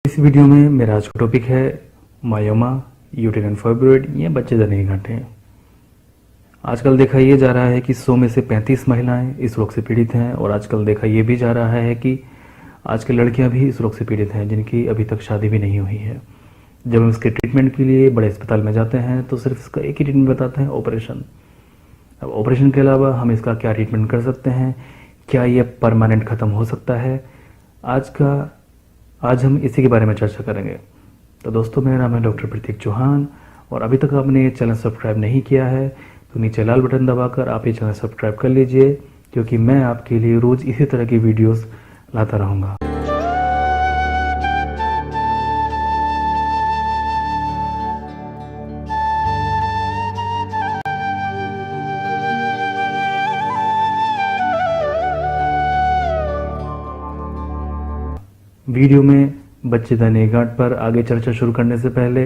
इस वीडियो में मेरा आज का टॉपिक है मायोमा, यूटेराइन फाइब्रॉइड या बच्चेदानी के गांठें। आजकल देखा ये जा रहा है कि 100 में से 35 महिलाएं इस रोग से पीड़ित हैं और आजकल देखा ये भी जा रहा है कि आजकल लड़कियां भी इस रोग से पीड़ित हैं जिनकी अभी तक शादी भी नहीं हुई है। जब हम इसके ट्रीटमेंट के लिए बड़े अस्पताल में जाते हैं तो सिर्फ इसका एक ही ट्रीटमेंट बताते हैं, ऑपरेशन। अब ऑपरेशन के अलावा हम इसका क्या ट्रीटमेंट कर सकते हैं, क्या ये परमानेंट ख़त्म हो सकता है, आज हम इसी के बारे में चर्चा करेंगे। तो दोस्तों, मेरा नाम है डॉक्टर प्रतीक चौहान और अभी तक आपने ये चैनल सब्सक्राइब नहीं किया है तो नीचे लाल बटन दबाकर आप ये चैनल सब्सक्राइब कर लीजिए, क्योंकि मैं आपके लिए रोज़ इसी तरह की वीडियोस लाता रहूँगा। वीडियो में बच्चेदानी गांठ पर आगे चर्चा शुरू करने से पहले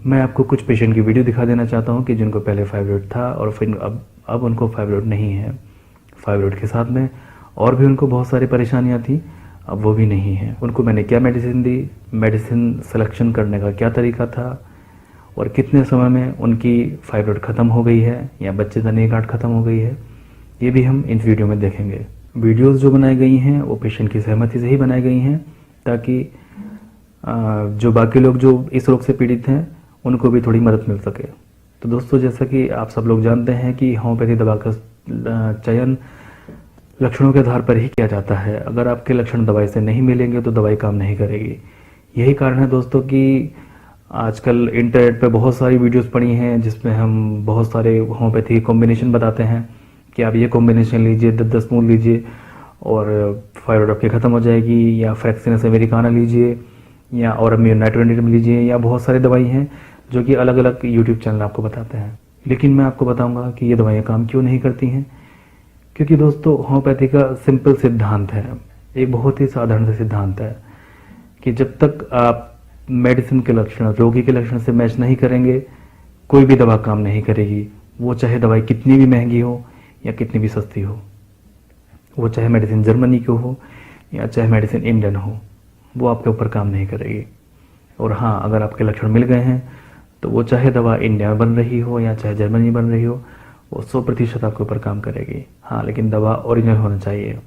मैं आपको कुछ पेशेंट की वीडियो दिखा देना चाहता हूं कि जिनको पहले फाइब्रॉइड था और फिर अब उनको फाइब्रॉइड नहीं है। फाइब्रॉइड के साथ में और भी उनको बहुत सारी परेशानियां थी, अब वो भी नहीं है। उनको मैंने क्या मेडिसिन दी, मेडिसिन सिलेक्शन करने का क्या तरीका था और कितने समय में उनकी फाइब्रॉइड ख़त्म हो गई है या बच्चेदानी गांठ ख़त्म हो गई है, ये भी हम इस वीडियो में देखेंगे। वीडियोज़ जो बनाई गई हैं वो पेशेंट की सहमति से ही बनाई गई हैं ताकि जो बाकी लोग जो इस रोग से पीड़ित हैं उनको भी थोड़ी मदद मिल सके। तो दोस्तों, जैसा कि आप सब लोग जानते हैं कि होम्योपैथी दवा का चयन लक्षणों के आधार पर ही किया जाता है। अगर आपके लक्षण दवाई से नहीं मिलेंगे तो दवाई काम नहीं करेगी। यही कारण है दोस्तों कि आजकल इंटरनेट पे बहुत सारी वीडियोस पड़ी हैं जिसमें हम बहुत सारे होम्योपैथी कॉम्बिनेशन बताते हैं कि आप ये कॉम्बिनेशन लीजिए, 10 मूल लीजिए और फाइब्रॉइड आपकी ख़त्म हो जाएगी, या फ्रैक्सिनस अमेरिकाना लीजिए या और नाइट्रोनिटम लीजिए, या बहुत सारी दवाई हैं जो कि अलग अलग यूट्यूब चैनल आपको बताते हैं। लेकिन मैं आपको बताऊंगा कि ये दवाइयाँ काम क्यों नहीं करती हैं। क्योंकि दोस्तों, होम्योपैथी का सिंपल सिद्धांत है, एक बहुत ही साधारण सा सिद्धांत है कि जब तक आप मेडिसिन के लक्षण रोगी के लक्षण से मैच नहीं करेंगे कोई भी दवा काम नहीं करेगी। वो चाहे दवाई कितनी भी महंगी हो या कितनी भी सस्ती हो, वो चाहे मेडिसिन जर्मनी की हो या चाहे मेडिसिन इंडियन हो, वो आपके ऊपर काम नहीं करेगी। और हाँ, अगर आपके लक्षण मिल गए हैं तो वो चाहे दवा इंडिया में बन रही हो या चाहे जर्मनी बन रही हो, वो 100% आपके ऊपर काम करेगी। हाँ, लेकिन दवा ओरिजिनल होना चाहिए।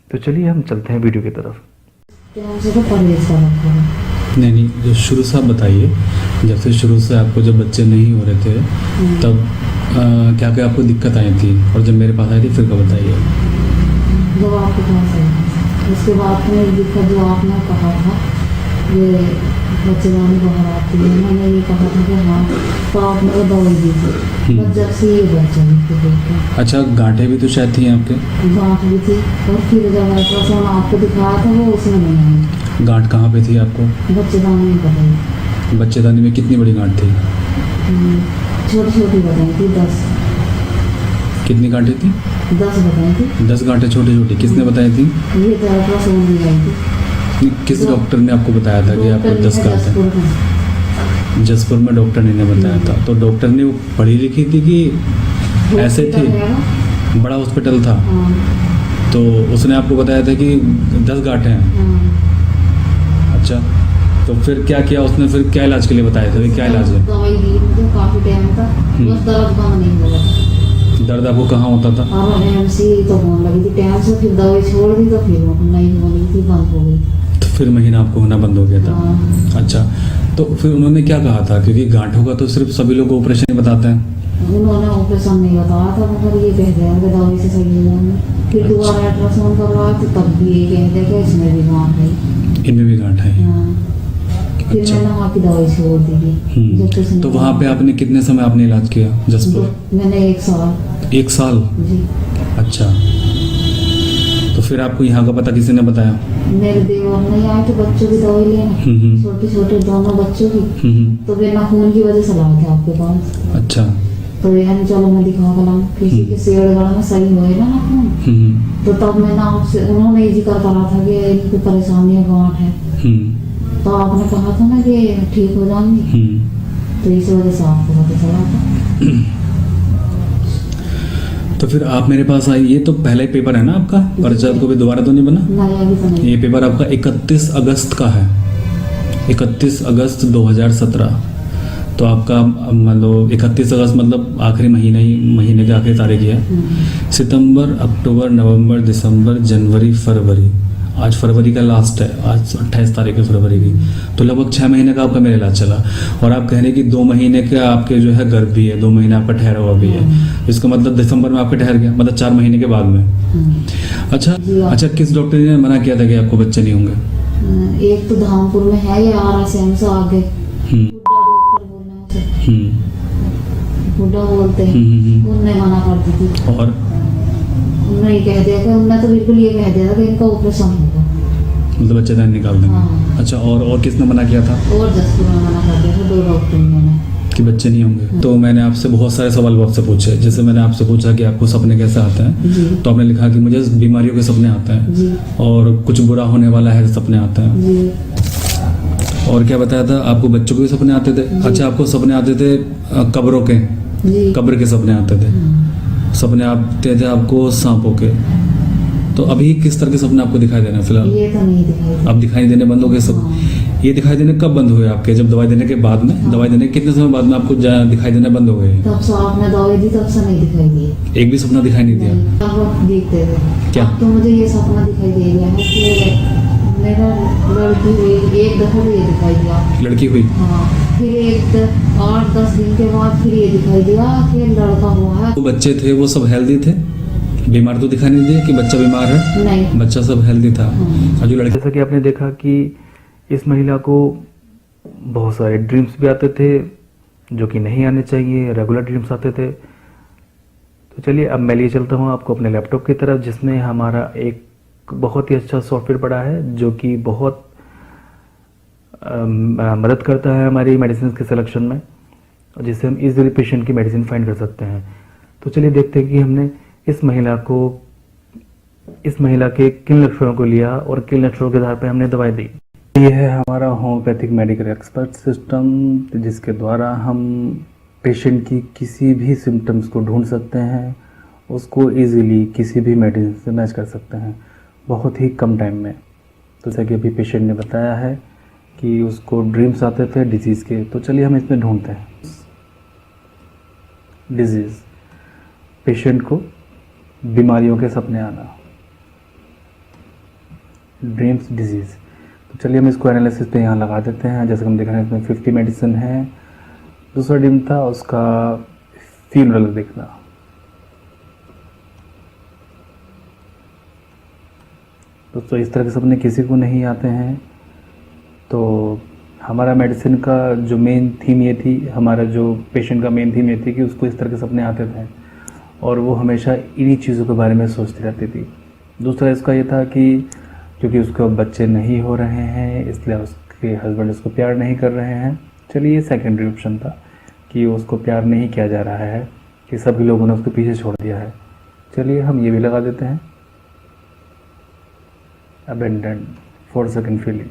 तो चलिए हम चलते हैं वीडियो की तरफ। नहीं, जो शुरू से आप बताइए, जब से शुरू से आपको जब बच्चे नहीं हो रहे थे तब क्या क्या आपको दिक्कत आई थी, और जब मेरे पास आई थी फिर का बताइए। जब आपके पास आई उसके बाद में दिक्कत जो आपने कहा था ये बच्चेदानी बाहर आती है, मैंने ये कहा था कि हाँ तो आप मेरे दवाई दीजिए, बस जब से ये बच्चा देख। अच्छा, गांठें भी तो शायद थी आपके? गांठ भी थी और फिर जब अल्ट्रासाउंड आपको दिखाया था वो उसमें नहीं आई। गांठ कहाँ पे थी आपको? बच्चेदानी में बताई। बच्चेदानी में कितनी बड़ी गांठ थी? छोटी छोटी बताई थी, 10। कितनी गांठें थी? 10 बताई थी। 10 गांठें छोटी छोटी। किसने बताई थी? ये तो अल्ट्रासाउंड में आई थी। किस डॉक्टर ने आपको बताया था कि आपको 10 गांठें? जसपुर में डॉक्टर ने बताया था। तो डॉक्टर ने वो पढ़ी लिखी थी कि ऐसे थी? बड़ा हॉस्पिटल था तो उसने आपको बताया था कि 10 गांठें हैं। अच्छा, तो फिर क्या किया उसने? फिर क्या इलाज के लिए बताया था? क्या इलाज है? दवाई दी मुझे काफी टाइम तक, बस दर्द कम नहीं हुआ। दर्द आपको कहाँ होता था? और एमसी तो होने लगी थी टाइम से, फिर दवाई छोड़ दी तो फिर नहीं होने थी, बंद हो गई। तो फिर महीना आपको होना बंद हो गया था? अच्छा, तो फिर उन्होंने क्या कहा था? क्योंकि गांठों का तो सिर्फ सभी लोग ऑपरेशन ही बताते हैं। उन्होंने ऑपरेशन नहीं बताया था, मगर ये कह दिया कि दवाई से सही हो जाएंगे। फिर दोबारा अल्ट्रासाउंड करवाया तो तब भी ये कह दिया कि इसमें भी गांठ है। इनमें भी गांठ है? फिर अच्छा। मैंने वहाँ की दवाई छोड़ दी। तो वहाँ पे आपने कितने समय आपने इलाज किया जसपुर? मैंने 1 साल। 1 साल? जी। अच्छा, तो फिर आपको यहाँ का पता किसी ने बताया? मेरे देवर नहीं आए थे बच्चों की दवाई लेने, छोटे छोटे दोनों बच्चों की। तो वे नाखून की वजह से लाए थे आपके पास। अच्छा, तो यानी चलो मैं दिखा कर लाऊं, किसी के शेड़गढ़ में सही होएगा नाखून। तो तब मैंने आपसे, उन्होंने ये जिक्र करा था कि इनकी परेशानियाँ गांठ है, तो आपने कहा था ना कि ठीक हो जाएंगी, तो इस वजह से आपको पता चला था। तो फिर आप मेरे पास आई, ये तो पहला ही पेपर है ना आपका, पर्चा को भी दोबारा तो नहीं बना? नहीं अभी तो नहीं। ये पेपर आपका 31 अगस्त का है, 31 अगस्त 2017। तो आपका मतलब 31 अगस्त मतलब आखिरी महीना ही, महीने की आखिरी तारीख है। सितंबर, अक्टूबर, नवंबर, दिसंबर, जनवरी, फरवरी, आज फरवरी का लास्ट है, आज 28 तारीख है फरवरी की। तो लगभग 6 महीने का आपका मेरा इलाज चला। और आप कह रहे हैं कि 2 महीने का आपके जो है गर्भ भी है, 2 महीने आपका ठहरा हुआ भी है। इसका मतलब दिसंबर में आपका ठहर गया, मतलब 4 महीने के बाद में। अच्छा अच्छा, किस डॉक्टर ने मना किया था कि आपको बच्चे नहीं होंगे? एक तो धामपुर में है या RSM से आगे, हम्म, डॉक्टर बोलने उसे, हम्म, बुड्ढा बोलते हैं, उनने मना कर दी थी। और उन्होंने ये कह दिया कि उन्होंने तो बिल्कुल ये कह दिया था कि इनका ऑपरेशन होगा। मतलब बच्चे दान निकाल देंगे। हाँ। अच्छा, और किसने मना किया था और जसपुर में मना कर दिया था, 2 डॉक्टर ने कि बच्चे नहीं होंगे? तो मैंने आपसे बहुत सारे सवाल आपसे पूछे। जैसे मैंने आपसे पूछा कि आपको सपने कैसे आते हैं, जी तो आपने लिखा कि मुझे बीमारियों के सपने आते हैं जी और कुछ बुरा होने वाला है सपने आते हैं। जी और क्या बताया था, आपको बच्चों के भी सपने आते थे? अच्छा, आपको सपने आते थे कब्रों के, जी कब्र के सपने आते थे, सपने आते थे आपको सांपों के। तो अभी किस तरह के सपने आपको दिखाई दे रहे हैं फिलहाल? ये तो नहीं दिखाई दी। अब दिखाई देने बंद हो गए सब? हाँ। ये दिखाई देने कब बंद हुए आपके? जब दवाई देने के बाद में? दवाई देने के कितने समय बाद में आपको दिखाई देने बंद हो गए? तब से आपने दवाई दी तब से नहीं दिखाई दी। एक भी सपना दिखाई नहीं दिया? नहीं, तब वक्त देखते थे। क्या? अब तो मुझे ये सपना दिखाई दे रहा है कि मेरा लड़की हुई, एक दफा तो ये दिखाई दिया। लड़की हुई? हाँ, फिर 8-10 दिन के बाद फिर ये दिखाई दिया कि लड़का हुआ है। वो बच्चे थे वो सब हेल्दी थे? बीमार तो दिखाई नहीं दिया कि बच्चा बीमार है? नहीं। बच्चा सब हेल्दी था। और जो लड़की, जैसा कि आपने देखा कि इस महिला को बहुत सारे ड्रीम्स भी आते थे जो कि नहीं आने चाहिए, रेगुलर ड्रीम्स आते थे। तो चलिए अब मैं लिए चलता हूँ आपको अपने लैपटॉप की तरफ, जिसमें हमारा एक बहुत ही अच्छा सॉफ्टवेयर पड़ा है जो कि बहुत मदद करता है हमारी मेडिसिन के सिलेक्शन में, और जिससे हम इजीली पेशेंट की मेडिसिन फाइंड कर सकते हैं। तो चलिए देखते हैं कि हमने इस महिला के किन लक्षणों को लिया और किन लक्षणों के आधार पर हमने दवाई दी। ये है हमारा होम्योपैथिक मेडिकल एक्सपर्ट सिस्टम, जिसके द्वारा हम पेशेंट की किसी भी सिम्टम्स को ढूंढ सकते हैं, उसको इजीली किसी भी मेडिसिन से मैच कर सकते हैं बहुत ही कम टाइम में। तो जैसा कि अभी पेशेंट ने बताया है कि उसको ड्रीम्स आते थे डिजीज़ के, तो चलिए हम इसमें ढूंढते हैं। डिजीज़, पेशेंट को बीमारियों के सपने आना, ड्रीम्स डिजीज़। तो चलिए हम इसको एनालिसिस पे यहाँ लगा देते हैं। जैसे हम देख रहे हैं इसमें 50 मेडिसिन है। दूसरा ड्रीम था उसका फ्यूनरल देखना। दोस्तों इस तरह के सपने किसी को नहीं आते हैं। तो हमारा मेडिसिन का जो मेन थीम ये थी, हमारा जो पेशेंट का मेन थीम ये थी कि उसको इस तरह के सपने आते थे और वो हमेशा इन्हीं चीज़ों के बारे में सोचती रहती थी। दूसरा इसका ये था कि क्योंकि उसके बच्चे नहीं हो रहे हैं इसलिए उसके हस्बैंड उसको प्यार नहीं कर रहे हैं। चलिए ये सेकेंडरी ऑप्शन था कि उसको प्यार नहीं किया जा रहा है, कि सभी लोगों ने उसको पीछे छोड़ दिया है। चलिए हम ये भी लगा देते हैं, अबेंडन फॉर सेकेंड फीलिंग।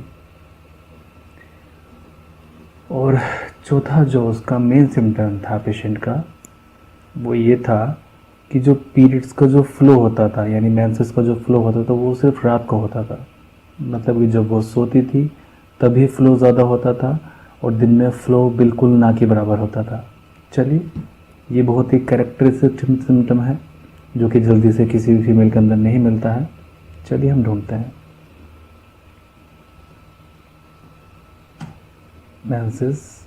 और चौथा जो उसका मेन सिम्टम था पेशेंट का, वो ये था कि जो पीरियड्स का जो फ्लो होता था, यानी मेंसेस का जो फ्लो होता था, वो सिर्फ रात को होता था। मतलब कि जब वो सोती थी तभी फ्लो ज़्यादा होता था और दिन में फ्लो बिल्कुल ना के बराबर होता था। चलिए ये बहुत ही कैरेक्टरिस्टिक सिम्टम है जो कि जल्दी से किसी भी फीमेल के अंदर नहीं मिलता है। चलिए हम ढूंढते हैं। Menses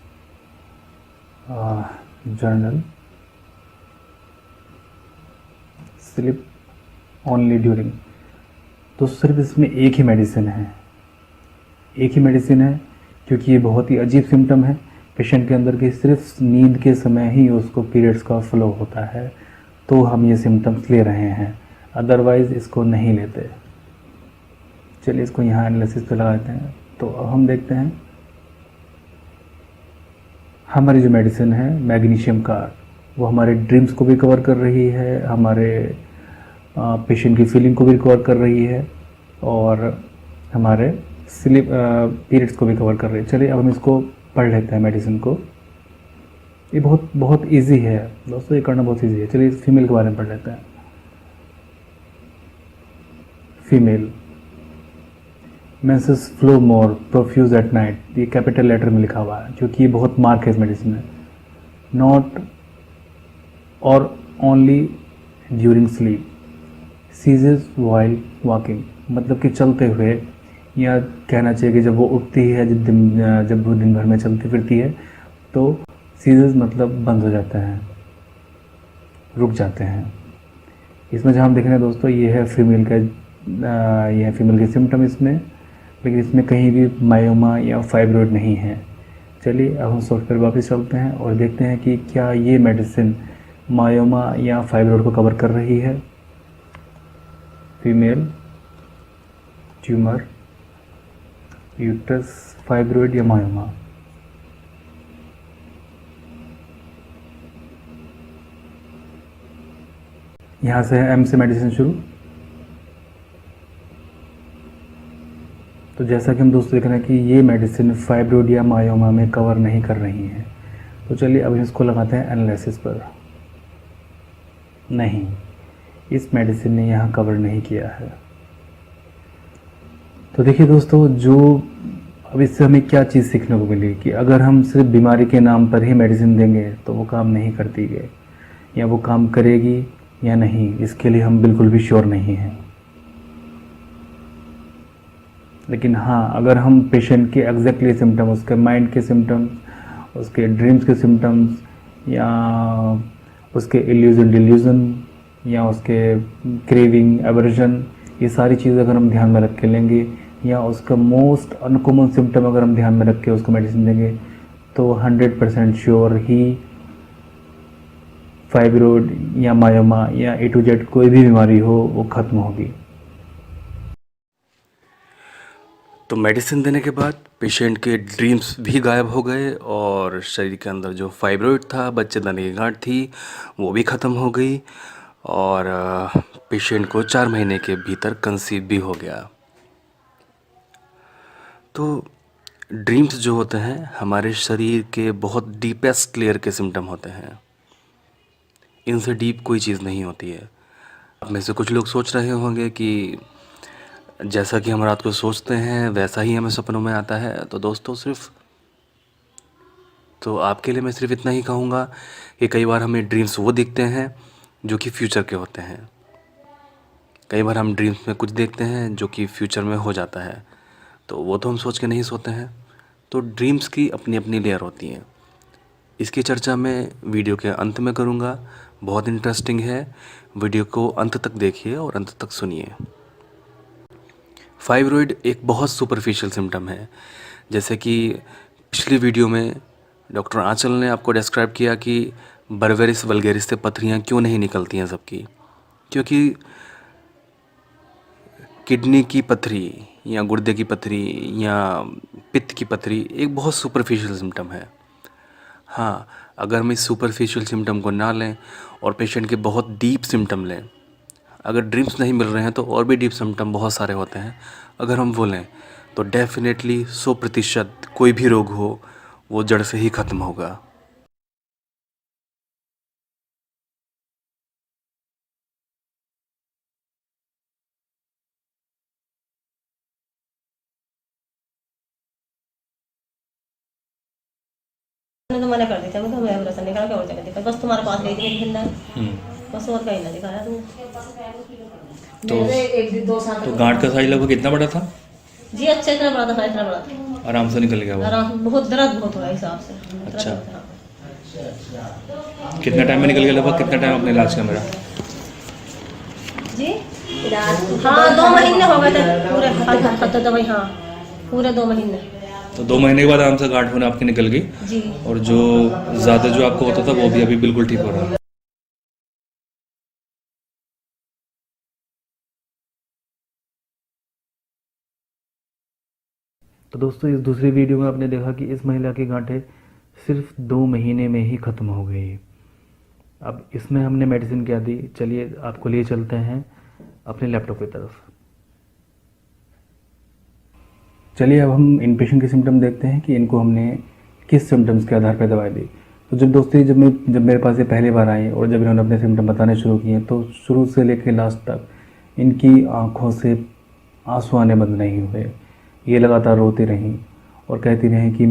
journal slip only during. तो सिर्फ इसमें एक ही मेडिसिन है, क्योंकि ये बहुत ही अजीब सिम्टम है पेशेंट के अंदर की। सिर्फ नींद के समय ही उसको पीरियड्स का फ्लो होता है, तो हम ये सिम्टम्स ले रहे हैं, अदरवाइज़ इसको नहीं लेते। चलिए इसको यहाँ एनालिसिस पे लगाते हैं। तो अब हम देखते हैं हमारी जो मेडिसिन है मैग्नीशियम कार, वो हमारे ड्रीम्स को भी कवर कर रही है, हमारे पेशेंट की फीलिंग को भी कवर कर रही है और हमारे स्लीप पीरियड्स को भी कवर कर रही है। चलिए अब हम इसको पढ़ लेते हैं मेडिसिन को। ये बहुत इजी है दोस्तों, ये करना बहुत इजी है। चलिए इस फीमेल के बारे में पढ़ लेते हैं। Female, menses flow more profuse at night, ये कैपिटल लेटर में लिखा हुआ है क्योंकि ये बहुत मार्क है इस मेडिसिन में। नॉट और only during sleep, ceases while walking, मतलब कि चलते हुए, या कहना चाहिए कि जब वो उठती है, जब वो दिन भर में चलती फिरती है तो सीजेस मतलब बंद हो जाते हैं, रुक जाते हैं। इसमें जहाँ हम देख रहे हैं दोस्तों, ये है फीमेल का, ये है फीमेल के सिम्टम इसमें, लेकिन इसमें कहीं भी मायोमा या फाइब्रॉइड नहीं है। चलिए अब हम सॉफ्टवेयर वापस चलते हैं और देखते हैं कि क्या ये मेडिसिन मायोमा या फाइब्रॉइड को कवर कर रही है। फीमेल ट्यूमर, यूट्रस, फाइब्रॉइड या मायोमा। यहाँ से है एम से मेडिसिन शुरू। तो जैसा कि हम दोस्तों देख रहे हैं कि ये मेडिसिन फाइब्रॉइड या मायोमा में कवर नहीं कर रही है। तो चलिए अब इसको लगाते हैं एनालिसिस पर। नहीं, इस मेडिसिन ने यहाँ कवर नहीं किया है। तो देखिए दोस्तों, जो अब इससे हमें क्या चीज़ सीखने को मिली कि अगर हम सिर्फ बीमारी के नाम पर ही मेडिसिन देंगे तो वो काम नहीं करती है, या वो काम करेगी या नहीं, इसके लिए हम बिल्कुल भी श्योर नहीं हैं। लेकिन हाँ, अगर हम पेशेंट के एग्जैक्टली सिम्टम, उसके माइंड के सिम्टम्स, उसके ड्रीम्स के सिम्टम्स, या उसके इल्यूजन डिल्यूजन, या उसके क्रेविंग एवर्जन, ये सारी चीज़ अगर हम ध्यान में रख के लेंगे, या उसका मोस्ट अनकॉमन सिम्टम अगर हम ध्यान में रख के उसको मेडिसिन देंगे, तो 100% श्योर ही फाइब्रॉइड या मायोमा या A to Z कोई भी बीमारी हो वो ख़त्म होगी। तो मेडिसिन देने के बाद पेशेंट के ड्रीम्स भी गायब हो गए और शरीर के अंदर जो फाइब्रॉइड था, बच्चेदानी की गांठ थी, वो भी ख़त्म हो गई और पेशेंट को 4 महीने के भीतर कंसीव भी हो गया। तो ड्रीम्स जो होते हैं हमारे शरीर के बहुत डीपेस्ट लेयर के सिम्टम होते हैं। इनसे डीप कोई चीज़ नहीं होती है। आप में से कुछ लोग सोच रहे होंगे कि जैसा कि हम रात को सोचते हैं वैसा ही हमें सपनों में आता है। तो दोस्तों तो आपके लिए मैं सिर्फ इतना ही कहूँगा कि कई बार हमें ड्रीम्स वो दिखते हैं जो कि फ्यूचर के होते हैं। कई बार हम ड्रीम्स में कुछ देखते हैं जो कि फ्यूचर में हो जाता है, तो वो तो हम सोच के नहीं सोते हैं। तो ड्रीम्स की अपनी अपनी लेयर होती हैं। इसकी चर्चा मैं वीडियो के अंत में करूँगा। बहुत इंटरेस्टिंग है, वीडियो को अंत तक देखिए और अंत तक सुनिए। फाइब्रॉइड एक बहुत सुपरफिशियल सिम्टम है। जैसे कि पिछली वीडियो में डॉक्टर आंचल ने आपको डिस्क्राइब किया कि बर्वेरिस वल्गेरिस से पथरियाँ क्यों नहीं निकलती हैं सबकी, क्योंकि किडनी की पथरी या गुर्दे की पथरी या पित्त की पथरी एक बहुत सुपरफिशियल सिम्टम है। हाँ, अगर हम इस सुपरफिशियल सिम्टम को ना लें और पेशेंट के बहुत डीप सिम्टम लें, अगर ड्रीम्स नहीं मिल रहे हैं तो और भी डीप सिम्टम बहुत सारे होते हैं, अगर हम वो लें तो डेफिनेटली 100% कोई भी रोग हो वो जड़ से ही ख़त्म होगा। मैंने तो मना कर दिया, मैं तो हमें एब्रेशन निकाल के और जगह दिखा, बस तुम्हारे पास गई थी हिंदा, बस और कहीं ना दिखाया तुमने। तो गांठ का साइज लगभग कितना बड़ा था? जी अच्छा, इतना बड़ा था, इतना बड़ा था, आराम से निकल गया वो? आराम, बहुत दर्द बहुत हुआ हिसाब से। अच्छा, कितना टाइम में निकल गया लगभग? कितना टाइम अपने इलाज का मेरा? जी हाँ, 2 महीने हो गए थे पूरे खत्म दवाई। हाँ, पूरे 2 महीने। तो 2 महीने के बाद आराम से गांठ होने आपकी निकल गई जी, और जो ज़्यादा जो आपको होता था वो भी अभी बिल्कुल ठीक हो रहा है। तो दोस्तों, इस दूसरी वीडियो में आपने देखा कि इस महिला की गांठें सिर्फ 2 महीने में ही ख़त्म हो गई। अब इसमें हमने मेडिसिन क्या दी, चलिए आपको लिए चलते हैं अपने लैपटॉप की तरफ। चलिए अब हम इन पेशेंट के सिम्टम देखते हैं कि इनको हमने किस सिम्टम्स के आधार पर दवाई दी। तो जब मेरे पास ये पहली बार आई और जब इन्होंने अपने सिम्टम बताने शुरू किए तो शुरू से लेकर लास्ट तक इनकी आँखों से आंसू आने बंद नहीं हुए। ये लगातार रोती रहीं और कहती रहीं कि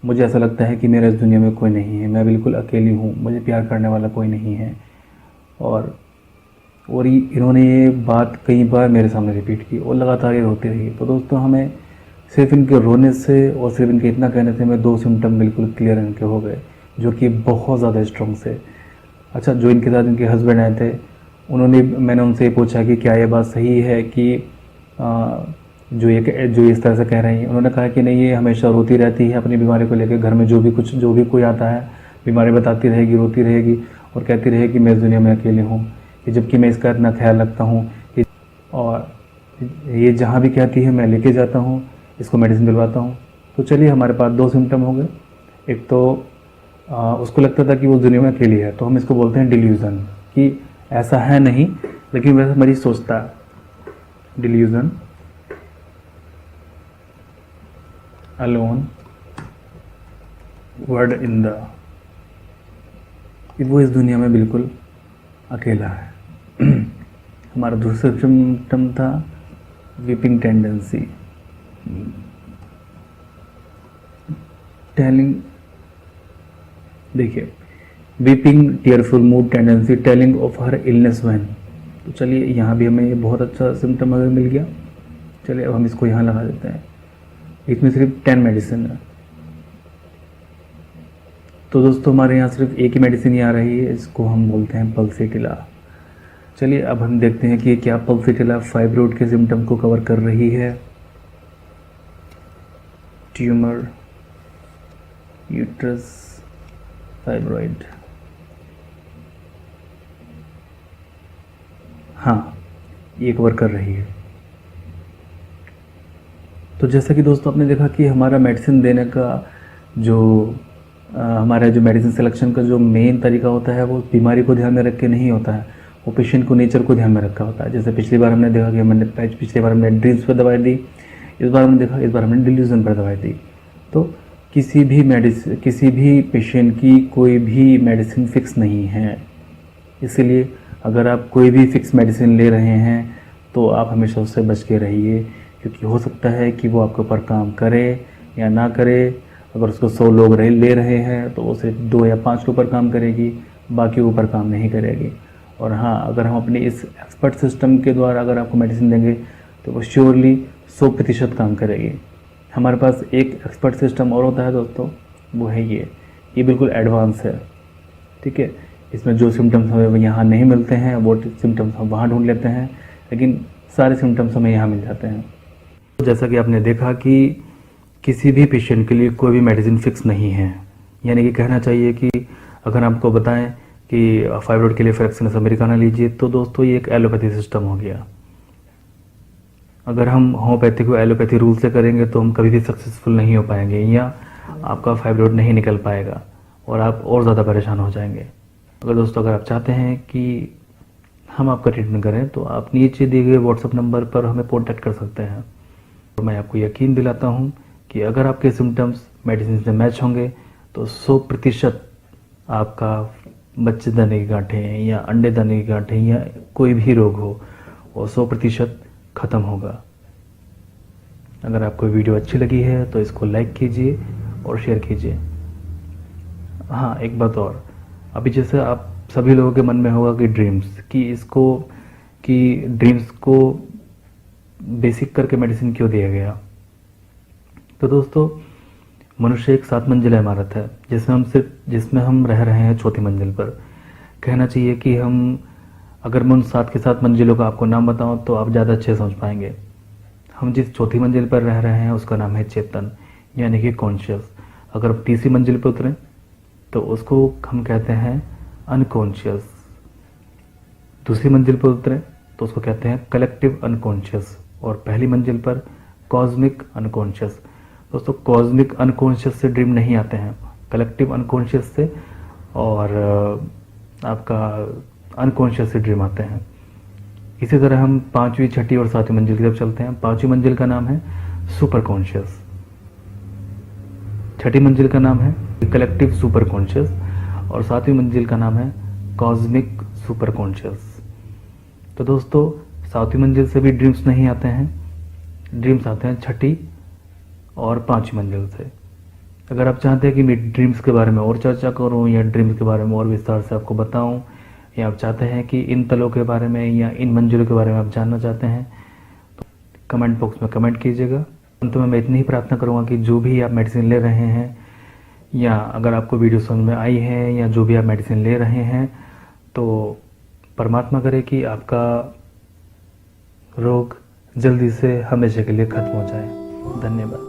मुझे ऐसा लगता है कि मेरा इस दुनिया में कोई नहीं है, मैं बिल्कुल अकेली हूँ, मुझे प्यार करने वाला कोई नहीं है। और इन्होंने ये बात कई बार मेरे सामने रिपीट की और लगातार ये रोती रही। तो दोस्तों, हमें सिर्फ इनके रोने से और सिर्फ इनके इतना कहने से हमें 2 सिम्टम बिल्कुल क्लियर इनके हो गए, जो कि बहुत ज़्यादा स्ट्रॉन्ग से। अच्छा, जो इनके साथ इनके हस्बैंड आए थे, मैंने उनसे ये पूछा कि क्या ये बात सही है कि जो इस तरह से कह रही हैं। उन्होंने कहा कि नहीं, ये हमेशा रोती रहती है अपनी बीमारी को लेकर। घर में जो भी कोई आता है, बीमारी बताती रहेगी, रोती रहेगी और कहती रहेगी कि मैं इस दुनिया में अकेली हूँ, कि जबकि मैं इसका इतना ख्याल रखता हूँ कि, और ये जहाँ भी कहती है मैं लेके जाता हूँ, इसको मेडिसिन दिलवाता हूँ। तो चलिए, हमारे पास 2 सिम्टम हो गए। एक तो उसको लगता था कि वो दुनिया में अकेली है, तो हम इसको बोलते हैं डिल्यूज़न, कि ऐसा है नहीं लेकिन वैसा मरीज सोचता है। Delusion, alone, word in the, वो इस दुनिया में बिल्कुल अकेला है। हमारा दूसरा सिम्टम था वीपिंग टेंडेंसी, टेलिंग, देखिए, weeping, tearful mood tendency, telling of her illness when. तो चलिए, यहाँ भी हमें ये बहुत अच्छा सिम्टम अगर मिल गया। चलिए, अब हम इसको यहाँ लगा देते हैं। इसमें सिर्फ 10 मेडिसिन है। तो दोस्तों, हमारे यहाँ सिर्फ एक ही मेडिसिन ही आ रही है, इसको हम बोलते हैं पल्सीटिला। चलिए, अब हम देखते हैं कि क्या पल्सीटिला फाइब्रोइड के सिम्टम को कवर कर रही है। ट्यूमर, यूट्रस, फाइब्रॉइड, हाँ, ये कवर कर रही है। तो जैसा कि दोस्तों आपने देखा कि हमारा मेडिसिन देने का हमारा जो मेडिसिन सिलेक्शन का जो मेन तरीका होता है, वो बीमारी को ध्यान में रख के नहीं होता है, वो पेशेंट को नेचर को ध्यान में रखा होता है। जैसे पिछली बार हमने देखा कि पिछली बार हमने ड्रीम्स पर दवाई दी, इस बार हमने डिल्यूजन पर दवाई दी। तो किसी भी पेशेंट की कोई भी मेडिसिन फिक्स नहीं है, इसलिए अगर आप कोई भी फिक्स मेडिसिन ले रहे हैं तो आप हमेशा उससे बच के रहिए, क्योंकि हो सकता है कि वो आपके ऊपर काम करे या ना करे। अगर उसको 100 लोग ले रहे हैं तो वो सिर्फ 2 या 5 के ऊपर काम करेगी, बाकी के ऊपर काम नहीं करेगी। और हाँ, अगर हम अपने इस एक्सपर्ट सिस्टम के द्वारा अगर आपको मेडिसिन देंगे तो वो श्योरली 100% काम करेगी। हमारे पास एक एक्सपर्ट सिस्टम और होता है दोस्तों, वो है ये बिल्कुल एडवांस है, ठीक है। इसमें जो सिम्टम्स हमें यहाँ नहीं मिलते हैं वो सिम्टम्स हम वहाँ ढूंढ लेते हैं, लेकिन सारे सिम्टम्स हमें यहाँ मिल जाते हैं। जैसा कि आपने देखा कि किसी भी पेशेंट के लिए कोई भी मेडिसिन फिक्स नहीं है, यानी कि कहना चाहिए कि अगर आपको बताएं कि फाइब्रोइड के लिए फ्रेक्सिनस अमेरिकाना लीजिए, तो दोस्तों ये एक एलोपैथी सिस्टम हो गया। अगर हम होम्योपैथी को एलोपैथी रूल से करेंगे तो हम कभी भी सक्सेसफुल नहीं हो पाएंगे, या आपका फाइब्रोइड नहीं निकल पाएगा और आप और ज़्यादा परेशान हो जाएंगे। अगर आप चाहते हैं कि हम आपका ट्रीटमेंट करें तो आप नीचे दिए गए व्हाट्सएप नंबर पर हमें कॉन्टैक्ट कर सकते हैं। और मैं आपको यकीन दिलाता हूं कि अगर आपके सिम्टम्स मेडिसिन से मैच होंगे तो 100% आपका बच्चे दाने की गांठें या अंडे दाने की गांठें या कोई भी रोग हो वो 100% ख़त्म होगा। अगर आपको वीडियो अच्छी लगी है तो इसको लाइक कीजिए और शेयर कीजिए। हाँ, एक बात और, अभी जैसे आप सभी लोगों के मन में होगा कि ड्रीम्स को बेसिक करके मेडिसिन क्यों दिया गया। तो दोस्तों, मनुष्य एक 7 मंजिला इमारत है जिसमें हम रह रहे हैं 4थी मंजिल पर। कहना चाहिए कि अगर मैं उन 7 के 7 मंजिलों का आपको नाम बताऊं तो आप ज़्यादा अच्छे समझ पाएंगे। हम जिस 4थी मंजिल पर रह रहे हैं उसका नाम है चेतन, यानी कि कॉन्शियस। अगर आप तीसरी मंजिल पर उतरें तो उसको हम कहते हैं अनकॉन्शियस। दूसरी मंजिल पर उतरें तो उसको कहते हैं कलेक्टिव अनकॉन्शियस, और पहली मंजिल पर कॉस्मिक अनकॉन्शियस। दोस्तों, कॉस्मिक अनकॉन्शियस से ड्रीम नहीं आते हैं, कलेक्टिव अनकॉन्शियस से और आपका अनकॉन्शियस से ड्रीम आते हैं। इसी तरह हम 5वीं, 6ठी और 7वीं मंजिल की तरफ चलते हैं। 5वीं मंजिल का नाम है सुपर कॉन्शियस, 6ठी मंजिल का नाम है कलेक्टिव सुपर कॉन्शियस और 7वीं मंजिल का नाम है कॉस्मिक सुपर कॉन्शियस। तो दोस्तों, सातवीं मंजिल से भी ड्रीम्स नहीं आते हैं, ड्रीम्स आते हैं छठी और 5वीं मंजिल से। अगर आप चाहते हैं कि मैं ड्रीम्स के बारे में और चर्चा करूं या ड्रीम्स के बारे में और विस्तार से आपको बताऊं, या आप चाहते हैं कि इन तलों के बारे में या इन मंजिलों के बारे में आप जानना चाहते हैं, तो कमेंट बॉक्स में कमेंट कीजिएगा। अंत में मैं इतनी ही प्रार्थना करूंगा कि जो भी आप मेडिसिन ले रहे हैं, या अगर आपको वीडियो समझ में आई है, या जो भी आप मेडिसिन ले रहे हैं, तो परमात्मा करे कि आपका रोग जल्दी से हमेशा के लिए खत्म हो जाए। धन्यवाद।